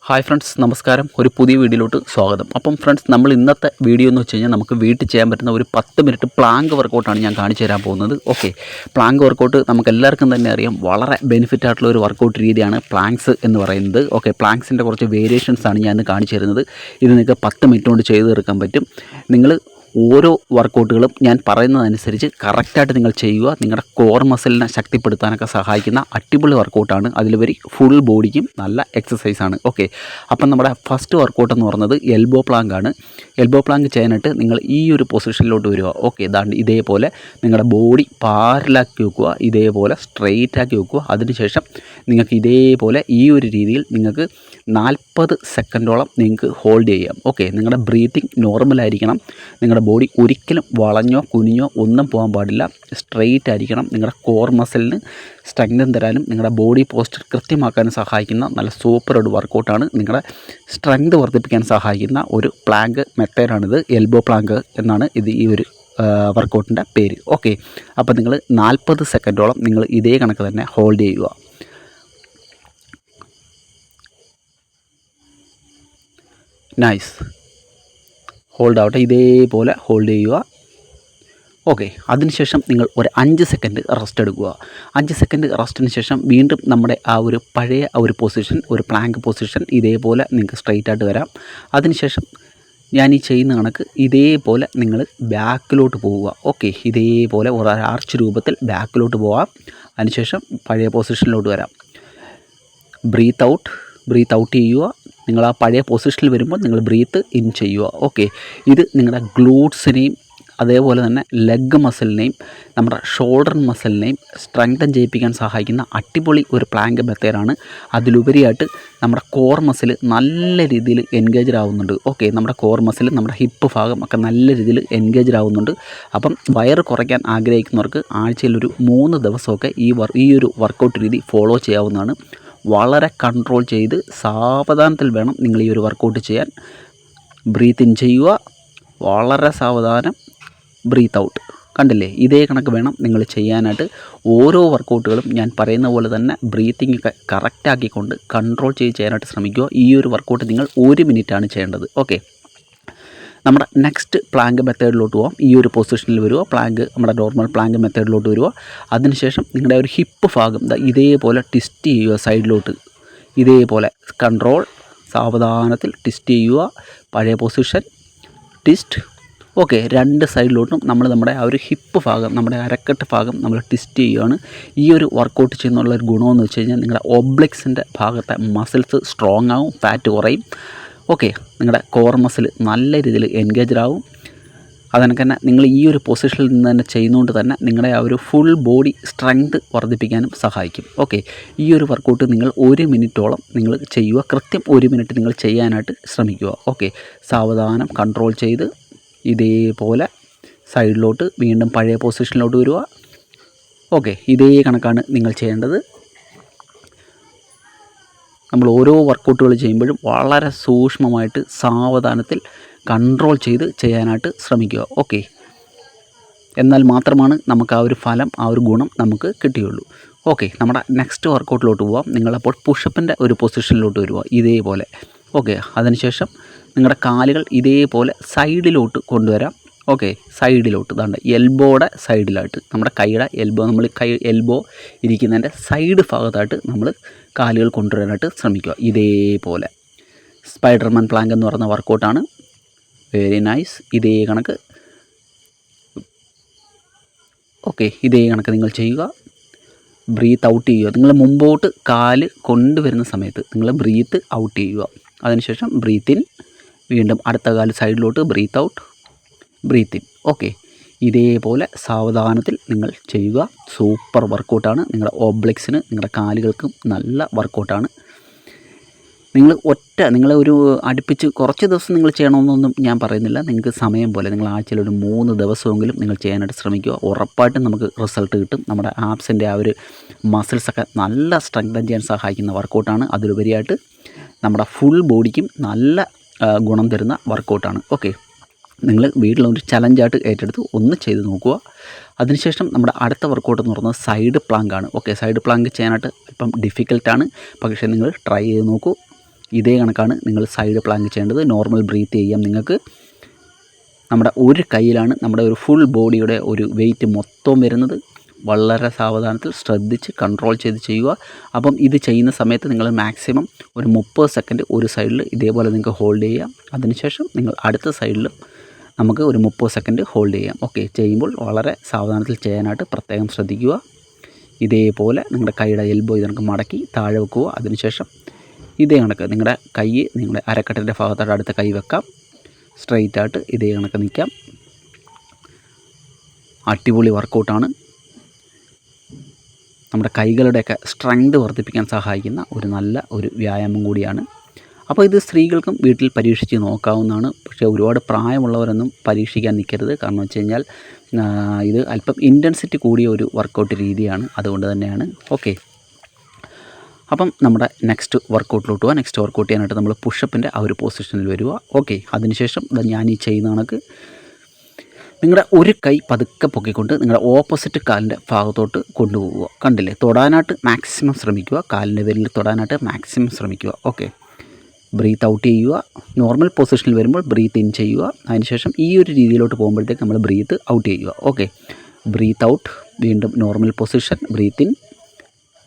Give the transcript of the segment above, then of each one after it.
Hi friends, നമസ്കാരം. ഒരു പുതിയ വീഡിയോയിലോട്ട് സ്വാഗതം. അപ്പം ഫ്രണ്ട്സ്, നമ്മൾ ഇന്നത്തെ വീഡിയോ എന്ന് വെച്ച് കഴിഞ്ഞാൽ നമുക്ക് വീട്ടിൽ ചെയ്യാൻ പറ്റുന്ന ഒരു 10 മിനിറ്റ് പ്ലാങ്ക് വർക്കൗട്ടാണ് ഞാൻ കാണിച്ചു തരാൻ പോകുന്നത്. ഓക്കെ, പ്ലാങ്ക് വർക്കൗട്ട് നമുക്ക് എല്ലാവർക്കും തന്നെ അറിയാം, വളരെ ബെനിഫിറ്റ് ആയിട്ടുള്ള ഒരു വർക്കൗട്ട് രീതിയാണ് പ്ലാങ്ക്സ് എന്ന് പറയുന്നത്. ഓക്കെ, പ്ലാങ്ക്സിൻ്റെ കുറച്ച് വേരിയേഷൻസ് ആണ് ഞാൻ ഇന്ന് കാണിച്ചു തരുന്നത്. ഇത് നിങ്ങൾക്ക് 10 മിനിറ്റ് കൊണ്ട് ചെയ്ത് തീർക്കാൻ പറ്റും. നിങ്ങൾ ഓരോ വർക്കൗട്ടുകളും ഞാൻ പറയുന്നതനുസരിച്ച് കറക്റ്റായിട്ട് നിങ്ങൾ ചെയ്യുക. നിങ്ങളുടെ കോർ മസിലിനെ ശക്തിപ്പെടുത്താനൊക്കെ സഹായിക്കുന്ന അടിപൊളി വർക്കൗട്ടാണ്. അതിലുപരി ഫുൾ ബോഡിക്കും നല്ല എക്സസൈസാണ്. ഓക്കെ, അപ്പം നമ്മുടെ ഫസ്റ്റ് വർക്കൗട്ട് എന്ന് പറയുന്നത് എൽബോ പ്ലാങ്ക് ആണ്. എൽബോ പ്ലാങ്ക് ചെയ്യാനായിട്ട് നിങ്ങൾ ഈ ഒരു പൊസിഷനിലോട്ട് വരിക. ഓക്കെ, ഇതാണ്ട് ഇതേപോലെ നിങ്ങളുടെ ബോഡി പാരലാക്കി വെക്കുക, ഇതേപോലെ സ്ട്രെയിറ്റ് ആക്കി വെക്കുക. അതിനുശേഷം നിങ്ങൾക്ക് ഇതേപോലെ ഈ ഒരു രീതിയിൽ നിങ്ങൾക്ക് 40 സെക്കൻഡോളം നിങ്ങൾക്ക് ഹോൾഡ് ചെയ്യാം. ഓക്കെ, നിങ്ങളുടെ ബ്രീത്തിങ് നോർമലായിരിക്കണം. നിങ്ങളുടെ ബോഡി ഒരിക്കലും വളഞ്ഞോ കുനിഞ്ഞോ ഒന്നും പോകാൻ പാടില്ല. സ്ട്രെയിറ്റ് ആയിരിക്കണം. നിങ്ങളുടെ കോർ മസിലിന് സ്ട്രെങ്തൻ തരാനും നിങ്ങളുടെ ബോഡി പോസ്ചർ കൃത്യമാക്കാനും സഹായിക്കുന്ന നല്ല സൂപ്പർ ഒരു വർക്കൗട്ടാണ്. നിങ്ങളുടെ സ്ട്രെങ്ത് വർദ്ധിപ്പിക്കാൻ സഹായിക്കുന്ന ഒരു പ്ലാങ്ക് മെത്തേഡാണിത്. എൽബോ പ്ലാങ്ക് എന്നാണ് ഈ ഒരു വർക്കൗട്ടിൻ്റെ പേര്. ഓക്കെ, അപ്പോൾ നിങ്ങൾ 40 സെക്കൻഡോളം നിങ്ങൾ ഇതേ കണക്ക് തന്നെ ഹോൾഡ് ചെയ്യുക. നൈസ്, ഹോൾഡ് ആവട്ടെ, ഇതേപോലെ ഹോൾഡ് ചെയ്യുക. ഓക്കെ, അതിനുശേഷം നിങ്ങൾ ഒരു 5 സെക്കൻഡ് റെസ്റ്റ് എടുക്കുക. 5 സെക്കൻഡ് റെസ്റ്റിന് ശേഷം വീണ്ടും നമ്മുടെ ആ ഒരു പഴയ ഒരു പൊസിഷൻ, ഒരു പ്ലാങ്ക് പൊസിഷൻ ഇതേപോലെ നിങ്ങൾക്ക് സ്ട്രെയിറ്റ് ആയിട്ട് വരാം. അതിനുശേഷം ഞാൻ ഈ ചെയ്യുന്ന കണക്ക് ഇതേപോലെ നിങ്ങൾ ബാക്കിലോട്ട് പോവുക. ഓക്കെ, ഇതേപോലെ ഒരു ആർച്ച് രൂപത്തിൽ ബാക്കിലോട്ട് പോവാം. അതിനുശേഷം പഴയ പൊസിഷനിലോട്ട് വരാം. ബ്രീത്ത് ഔട്ട് ചെയ്യുക. നിങ്ങൾ ആ പഴയ പൊസിഷനിൽ വരുമ്പോൾ നിങ്ങൾ ബ്രീത്ത് ഇൻ ചെയ്യുക. ഓക്കെ, ഇത് നിങ്ങളുടെ ഗ്ലൂട്ട്സിനെയും അതേപോലെ തന്നെ ലെഗ് മസിലിനെയും നമ്മുടെ ഷോൾഡർ മസിലിനെയും സ്ട്രെങ്തൻ ചെയ്യിപ്പിക്കാൻ സഹായിക്കുന്ന അടിപൊളി ഒരു പ്ലാങ്ക് മെത്തേഡാണ്. അതിലുപരിയായിട്ട് നമ്മുടെ കോർ മസിൽ നല്ല രീതിയിൽ എൻഗേജ്ഡ് ആവുന്നുണ്ട്. ഓക്കെ, നമ്മുടെ കോർ മസിൽ, നമ്മുടെ ഹിപ്പ് ഭാഗം ഒക്കെ നല്ല രീതിയിൽ എൻഗേജ്ഡ് ആവുന്നുണ്ട്. അപ്പം വയറ് കുറയ്ക്കാൻ ആഗ്രഹിക്കുന്നവർക്ക് ആഴ്ചയിൽ ഒരു 3 ദിവസമൊക്കെ ഈ ഒരു വർക്കൗട്ട് രീതി ഫോളോ ചെയ്യാവുന്നതാണ്. വളരെ കൺട്രോൾ ചെയ്ത് സാവധാനത്തിൽ വേണം നിങ്ങൾ ഈ ഒരു വർക്കൗട്ട് ചെയ്യാൻ. ബ്രീത്ത് ഇൻ ചെയ്യുക, വളരെ സാവധാനം ബ്രീത്ത് ഔട്ട്. കണ്ടില്ലേ, ഇതേ കണക്ക് വേണം നിങ്ങൾ ചെയ്യാനായിട്ട്. ഓരോ വർക്കൗട്ടുകളും ഞാൻ പറയുന്ന പോലെ തന്നെ ബ്രീത്തിങ് ഒക്കെ കറക്റ്റാക്കിക്കൊണ്ട് കൺട്രോൾ ചെയ്ത് ചെയ്യാനായിട്ട് ശ്രമിക്കുക. ഈ ഒരു വർക്കൗട്ട് നിങ്ങൾ 1 മിനിറ്റാണ് ചെയ്യേണ്ടത്. ഓക്കെ, നമ്മുടെ നെക്സ്റ്റ് പ്ലാങ്ക് മെത്തേഡിലോട്ട് പോകാം. ഈ ഒരു പൊസിഷനിൽ വരിക, പ്ലാങ്ക് നമ്മുടെ നോർമൽ പ്ലാങ്ക് മെത്തേഡിലോട്ട് വരിക. അതിനുശേഷം നിങ്ങളുടെ ഒരു ഹിപ്പ് ഭാഗം ഇതേപോലെ ട്വിസ്റ്റ് ചെയ്യുക സൈഡിലോട്ട്. ഇതേപോലെ കൺട്രോൾ, സാവധാനത്തിൽ ട്വിസ്റ്റ് ചെയ്യുക. പഴയ പൊസിഷൻ, ട്വിസ്റ്റ്. ഓക്കെ, 2 സൈഡിലോട്ടും നമ്മുടെ ആ ഒരു ഹിപ്പ് ഭാഗം, നമ്മുടെ അരക്കെട്ട് ഭാഗം നമ്മൾ ട്വിസ്റ്റ് ചെയ്യുകയാണ്. ഈ ഒരു വർക്കൗട്ട് ചെയ്യുന്നുള്ളൊരു ഗുണമെന്ന് വെച്ച് കഴിഞ്ഞാൽ നിങ്ങളുടെ ഒബ്ലിക്സിൻ്റെ ഭാഗത്തെ മസിൽസ് സ്ട്രോങ് ആവും, ഫാറ്റ് കുറയും. ഓക്കെ, നിങ്ങളുടെ കോർ മസിൽ നല്ല രീതിയിൽ എൻഗേജ്ഡ് ആവും. അതിനൊക്കെ തന്നെ നിങ്ങൾ ഈ ഒരു പൊസിഷനിൽ നിന്ന് തന്നെ ചെയ്യുന്നതുകൊണ്ട് തന്നെ നിങ്ങളുടെ ആ ഒരു ഫുൾ ബോഡി സ്ട്രെങ്ത് വർദ്ധിപ്പിക്കാനും സഹായിക്കും. ഓക്കെ, ഈ ഒരു വർക്കൗട്ട് നിങ്ങൾ 1 മിനിറ്റോളം നിങ്ങൾ ചെയ്യുക. കൃത്യം 1 മിനിറ്റ് നിങ്ങൾ ചെയ്യാനായിട്ട് ശ്രമിക്കുക. ഓക്കെ, സാവധാനം കൺട്രോൾ ചെയ്ത് ഇതേപോലെ സൈഡിലോട്ട് വീണ്ടും പഴയ പൊസിഷനിലോട്ട് വരിക. ഓക്കെ, ഇതേ കണക്കാണ് നിങ്ങൾ ചെയ്യേണ്ടത്. നമ്മൾ ഓരോ വർക്കൗട്ടുകൾ ചെയ്യുമ്പോഴും വളരെ സൂക്ഷ്മമായിട്ട് സാവധാനത്തിൽ കൺട്രോൾ ചെയ്ത് ചെയ്യാനായിട്ട് ശ്രമിക്കുക. ഓക്കെ, എന്നാൽ മാത്രമാണ് നമുക്ക് ആ ഒരു ഫലം, ആ ഒരു ഗുണം നമുക്ക് കിട്ടുകയുള്ളൂ. ഓക്കെ, നമ്മുടെ നെക്സ്റ്റ് വർക്കൗട്ടിലോട്ട് പോവാം. നിങ്ങളപ്പോൾ പുഷപ്പിൻ്റെ ഒരു പൊസിഷനിലോട്ട് വരിക ഇതേപോലെ. ഓക്കെ, അതിനുശേഷം നിങ്ങളുടെ കാലുകൾ ഇതേപോലെ സൈഡിലോട്ട് കൊണ്ടുവരാം. ഓക്കെ, സൈഡിലോട്ട് ദാണ്ട് എൽബോയുടെ സൈഡിലായിട്ട് നമ്മുടെ കൈയുടെ എൽബോ ഇരിക്കുന്നതിൻ്റെ സൈഡ് ഭാഗത്തായിട്ട് നമ്മൾ കാലുകൾ കൊണ്ടുവരാനായിട്ട് ശ്രമിക്കുക. ഇതേപോലെ സ്പൈഡർമാൻ പ്ലാങ്ക് എന്ന് പറയുന്ന വർക്കൗട്ടാണ്. Very nice. ഇതേ കണക്ക്. ഓക്കെ, ഇതേ കണക്ക് നിങ്ങൾ ചെയ്യുക. ബ്രീത്ത് ഔട്ട് ചെയ്യുക. നിങ്ങൾ മുമ്പോട്ട് കാല് കൊണ്ടുവരുന്ന സമയത്ത് നിങ്ങൾ ബ്രീത്ത് ഔട്ട് ചെയ്യുക. അതിനുശേഷം ബ്രീത്ത് ഇൻ, വീണ്ടും അടുത്ത കാല് സൈഡിലോട്ട്, breathe out, breathe in. Okay, ഇതേപോലെ സാവധാനത്തിൽ നിങ്ങൾ ചെയ്യുക. സൂപ്പർ വർക്കൗട്ടാണ്. നിങ്ങളുടെ ഓബ്ലിക്സിന്, നിങ്ങളുടെ കാലുകൾക്കും നല്ല വർക്കൗട്ടാണ്. നിങ്ങൾ ഒരു അടുപ്പിച്ച് കുറച്ച് ദിവസം നിങ്ങൾ ചെയ്യണമെന്നൊന്നും ഞാൻ പറയുന്നില്ല. നിങ്ങൾക്ക് സമയം പോലെ നിങ്ങൾ ആഴ്ചയിൽ ഒരു 3 ദിവസമെങ്കിലും നിങ്ങൾ ചെയ്യാനായിട്ട് ശ്രമിക്കുക. ഉറപ്പായിട്ടും നമുക്ക് റിസൾട്ട് കിട്ടും. നമ്മുടെ ആപ്സിൻ്റെ ആ ഒരു മസിൽസൊക്കെ നല്ല സ്ട്രെങ്തൻ ചെയ്യാൻ സഹായിക്കുന്ന വർക്കൗട്ടാണ്. അതിലുപരിയായിട്ട് നമ്മുടെ ഫുൾ ബോഡിക്കും നല്ല ഗുണം തരുന്ന വർക്കൗട്ടാണ്. ഓക്കെ, നിങ്ങൾ വീട്ടിലൊരു ചലഞ്ചായിട്ട് ഏറ്റെടുത്ത് ഒന്ന് ചെയ്ത് നോക്കുക. അതിനുശേഷം നമ്മുടെ അടുത്ത വർക്കൗട്ട് എന്ന് പറയുന്നത് സൈഡ് പ്ലാങ്ക് ആണ്. ഓക്കെ, സൈഡ് പ്ലാങ്ക് ചെയ്യാനായിട്ട് അല്പം ഡിഫിക്കൽട്ടാണ്, പക്ഷേ നിങ്ങൾ ട്രൈ ചെയ്ത് നോക്കൂ. ഇതേ കണക്കാണ് നിങ്ങൾ സൈഡ് പ്ലാങ്ക് ചെയ്യേണ്ടത്. നോർമൽ ബ്രീത്ത് ചെയ്യാം. നിങ്ങൾക്ക് നമ്മുടെ ഒരു കയ്യിലാണ് നമ്മുടെ ഒരു ഫുൾ ബോഡിയുടെ ഒരു വെയിറ്റ് മൊത്തം വരുന്നത്. വളരെ സാവധാനത്തിൽ ശ്രദ്ധിച്ച് കൺട്രോൾ ചെയ്ത് ചെയ്യുക. അപ്പം ഇത് ചെയ്യുന്ന സമയത്ത് നിങ്ങൾ മാക്സിമം ഒരു 30 സെക്കൻഡ് ഒരു സൈഡിൽ ഇതേപോലെ നിങ്ങൾക്ക് ഹോൾഡ് ചെയ്യാം. അതിനുശേഷം നിങ്ങൾ അടുത്ത സൈഡിലും നമുക്ക് ഒരു 30 സെക്കൻഡ് ഹോൾഡ് ചെയ്യാം. ഓക്കെ, ചെയ്യുമ്പോൾ വളരെ സാവധാനത്തിൽ ചെയ്യാനായിട്ട് പ്രത്യേകം ശ്രദ്ധിക്കുക. ഇതേപോലെ നിങ്ങളുടെ കൈയുടെ എൽബോ ഇതിനൊക്കെ മടക്കി താഴെ വെക്കുക. അതിനുശേഷം ഇതേ കണക്ക് നിങ്ങളുടെ കൈ നിങ്ങളുടെ അരക്കെട്ടിൻ്റെ ഭാഗത്തായിട്ട് അടുത്ത കൈ വെക്കാം. സ്ട്രെയിറ്റ് ആയിട്ട് ഇതേ കണക്ക് നിൽക്കാം. അടിപൊളി വർക്കൗട്ടാണ്. നമ്മുടെ കൈകളുടെയൊക്കെ സ്ട്രെങ്ത് വർദ്ധിപ്പിക്കാൻ സഹായിക്കുന്ന ഒരു നല്ല ഒരു വ്യായാമം കൂടിയാണ്. അപ്പോൾ ഇത് സ്ത്രീകൾക്കും വീട്ടിൽ പരീക്ഷിച്ച് നോക്കാവുന്നതാണ്. പക്ഷേ ഒരുപാട് പ്രായമുള്ളവരൊന്നും പരീക്ഷിക്കാൻ നിൽക്കരുത്. കാരണം വെച്ച് കഴിഞ്ഞാൽ ഇത് അല്പം ഇൻറ്റൻസിറ്റി കൂടിയ ഒരു വർക്കൗട്ട് രീതിയാണ്. അതുകൊണ്ട് തന്നെയാണ്. ഓക്കെ, അപ്പം നമ്മുടെ നെക്സ്റ്റ് വർക്കൗട്ടിലോട്ട് പോകാം. നെക്സ്റ്റ് വർക്കൗട്ട് ചെയ്യാനായിട്ട് നമ്മൾ പുഷപ്പിൻ്റെ ആ ഒരു പൊസിഷനിൽ വരിക. ഓക്കെ, അതിനുശേഷം ഞാൻ ഈ ചെയ്യുന്ന കണക്ക് നിങ്ങളുടെ ഒരു കൈ പതുക്കെ പൊക്കിക്കൊണ്ട് നിങ്ങളുടെ ഓപ്പോസിറ്റ് കാലിൻ്റെ ഭാഗത്തോട്ട് കൊണ്ടുപോകുക. കണ്ടില്ലേ, തൊടാനായിട്ട് മാക്സിമം ശ്രമിക്കുക. കാലിൻ്റെ വിരലിൽ തൊടാനായിട്ട് മാക്സിമം ശ്രമിക്കുക. ഓക്കെ, ബ്രീത്ത് ഔട്ട് ചെയ്യുക. നോർമൽ പൊസിഷനിൽ വരുമ്പോൾ ബ്രീത്ത് ഇൻ ചെയ്യുക. അതിനുശേഷം ഈ ഒരു രീതിയിലോട്ട് പോകുമ്പോഴത്തേക്ക് നമ്മൾ ബ്രീത്ത് ഔട്ട് ചെയ്യുക. ഓക്കെ, ബ്രീത്ത് ഔട്ട്, വീണ്ടും നോർമൽ പൊസിഷൻ, ബ്രീത്ത് ഇൻ,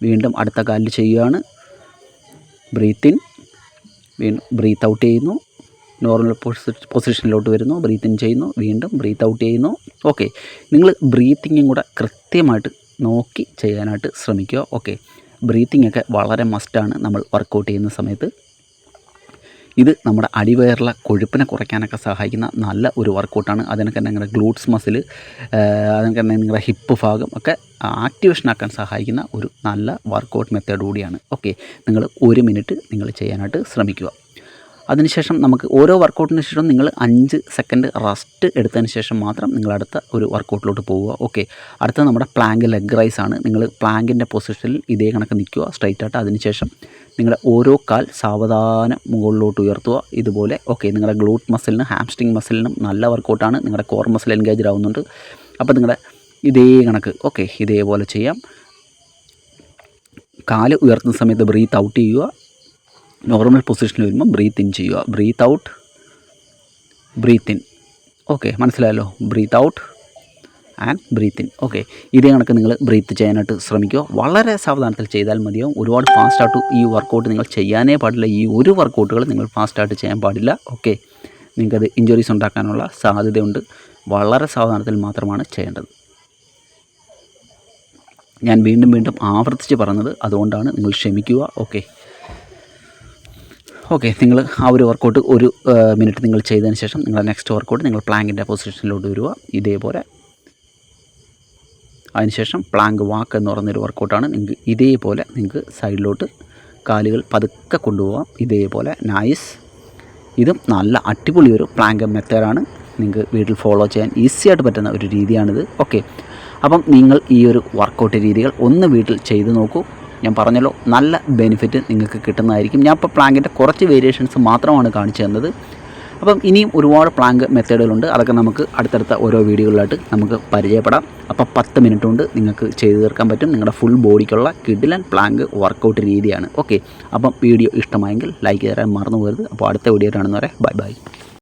വീണ്ടും അടുത്ത കാലിൽ ചെയ്യുകയാണ്. ബ്രീത്ത് ഇൻ, വീണ്ടും ബ്രീത്ത് ഔട്ട് ചെയ്യുന്നു. നോർമൽ പൊസിഷനിലോട്ട് വരുന്നു, ബ്രീത്ത് ഇൻ ചെയ്യുന്നു, വീണ്ടും ബ്രീത്ത് ഔട്ട് ചെയ്യുന്നു. ഓക്കെ, നിങ്ങൾ ബ്രീത്തിങ്ങും കൂടെ കൃത്യമായിട്ട് നോക്കി ചെയ്യാനായിട്ട് ശ്രമിക്കുക. ഓക്കെ, ബ്രീത്തിങ് ഒക്കെ വളരെ മസ്റ്റാണ് നമ്മൾ വർക്കൗട്ട് ചെയ്യുന്ന സമയത്ത്. ഇത് നമ്മുടെ അടിവയറിലെ കൊഴുപ്പിനെ കുറയ്ക്കാനൊക്കെ സഹായിക്കുന്ന നല്ല ഒരു വർക്കൗട്ടാണ്. അതിനൊക്കെ തന്നെ നിങ്ങളുടെ ഗ്ലൂട്ട്സ് മസിൽ, അതിനൊക്കെ തന്നെ നിങ്ങളുടെ ഹിപ്പ് ഭാഗം ഒക്കെ ആക്ടിവേഷനാക്കാൻ സഹായിക്കുന്ന ഒരു നല്ല വർക്കൗട്ട് മെത്തേഡ് കൂടിയാണ്. ഓക്കെ, നിങ്ങൾ 1 മിനിറ്റ് നിങ്ങൾ ചെയ്യാനായിട്ട് ശ്രമിക്കുക. അതിനുശേഷം നമുക്ക് ഓരോ വർക്കൗട്ടിന് ശേഷം നിങ്ങൾ 5 സെക്കൻഡ് റെസ്റ്റ് എടുത്തതിന് ശേഷം മാത്രം നിങ്ങൾ അടുത്ത ഒരു വർക്കൗട്ടിലോട്ട് പോവുക. ഓക്കെ, അടുത്ത നമ്മുടെ പ്ലാങ്ക് ലെഗ് റൈസ് ആണ്. നിങ്ങൾ പ്ലാങ്കിൻ്റെ പൊസിഷനിൽ ഇതേ കണക്ക് നിൽക്കുക സ്ട്രൈറ്റ് ആയിട്ട്. അതിനുശേഷം നിങ്ങളുടെ ഓരോ കാൽ സാവധാനം മുകളിലോട്ട് ഉയർത്തുക ഇതുപോലെ. ഓക്കെ, നിങ്ങളുടെ ഗ്ലൂട്ട് മസിലിനും ഹാംസ്ട്രിങ് മസിലിനും നല്ല വർക്കൗട്ടാണ്. നിങ്ങളുടെ കോർ മസിൽ എൻഗേജ്ഡ് ആവുന്നുണ്ട്. അപ്പോൾ നിങ്ങളുടെ ഇതേ കണക്ക് ഓക്കെ ഇതേപോലെ ചെയ്യാം. കാല് ഉയർത്തുന്ന സമയത്ത് ബ്രീത്ത് ഔട്ട് ചെയ്യുക. നോർമൽ പൊസിഷനിൽ വരുമ്പോൾ ബ്രീത്ത് ഇൻ ചെയ്യുക. Breathe out, breathe in. Okay, മനസ്സിലായല്ലോ. Breathe out and breathe in. Okay, ഇതേ കണക്ക് നിങ്ങൾ ബ്രീത്ത് ചെയ്യാനായിട്ട് ശ്രമിക്കുക. വളരെ സാവധാനത്തിൽ ചെയ്താൽ മതിയാവും. ഒരുപാട് ഫാസ്റ്റായിട്ട് ഈ വർക്കൗട്ട് നിങ്ങൾ ചെയ്യാനേ പാടില്ല. ഈ ഒരു വർക്കൗട്ടുകൾ നിങ്ങൾ ഫാസ്റ്റായിട്ട് ചെയ്യാൻ പാടില്ല. ഓക്കെ, നിങ്ങൾക്കത് ഇഞ്ചുറീസ് ഉണ്ടാക്കാനുള്ള സാധ്യതയുണ്ട്. വളരെ സാവധാനത്തിൽ മാത്രമാണ് ചെയ്യേണ്ടത്. ഞാൻ വീണ്ടും വീണ്ടും ആവർത്തിച്ച് പറഞ്ഞത് അതുകൊണ്ടാണ്, നിങ്ങൾ ക്ഷമിക്കുക. ഓക്കെ, നിങ്ങൾ ആ ഒരു വർക്കൗട്ട് 1 മിനിറ്റ് നിങ്ങൾ ചെയ്തതിന് ശേഷം നിങ്ങളുടെ നെക്സ്റ്റ് വർക്കൗട്ട് നിങ്ങൾ പ്ലാങ്കിൻ്റെ പൊസിഷനിലോട്ട് വരിക ഇതേപോലെ. അതിനുശേഷം പ്ലാങ്ക് വാക്ക് എന്ന് പറയുന്നൊരു വർക്കൗട്ടാണ്. നിങ്ങൾക്ക് ഇതേപോലെ നിങ്ങൾക്ക് സൈഡിലോട്ട് കാലുകൾ പതുക്കെ കൊണ്ടുപോകാം ഇതേപോലെ. നൈസ്. ഇതും നല്ല അടിപൊളി ഒരു പ്ലാങ്ക് മെത്തേഡാണ്. നിങ്ങൾക്ക് വീട്ടിൽ ഫോളോ ചെയ്യാൻ ഈസിയായിട്ട് പറ്റുന്ന ഒരു രീതിയാണിത്. ഓക്കെ, അപ്പം നിങ്ങൾ ഈ ഒരു വർക്കൗട്ട് രീതികൾ ഒന്ന് വീട്ടിൽ ചെയ്ത് നോക്കൂ. ഞാൻ പറഞ്ഞല്ലോ, നല്ല ബെനിഫിറ്റ് നിങ്ങൾക്ക് കിട്ടുന്നതായിരിക്കും. ഞാൻ ഇപ്പോൾ പ്ലാങ്കിൻ്റെ കുറച്ച് വേരിയേഷൻസ് മാത്രമാണ് കാണിച്ചു തന്നത്. അപ്പം ഇനിയും ഒരുപാട് പ്ലാങ്ക് മെത്തേഡുകളുണ്ട്. അതൊക്കെ നമുക്ക് അടുത്തടുത്ത ഓരോ വീഡിയോകളിലായിട്ട് നമുക്ക് പരിചയപ്പെടാം. അപ്പോൾ 10 മിനിറ്റ് കൊണ്ട് നിങ്ങൾക്ക് ചെയ്തു തീർക്കാൻ പറ്റും നിങ്ങളുടെ ഫുൾ ബോഡിക്കുള്ള കിഡിലൻ പ്ലാങ്ക് വർക്കൗട്ട് രീതിയാണ്. ഓക്കെ, അപ്പം വീഡിയോ ഇഷ്ടമായെങ്കിൽ ലൈക്ക് ചെയ്യാൻ മറന്നു പോകരുത്. അപ്പോൾ അടുത്ത വീഡിയോ കാണുന്നവരെ ബൈ ബൈ.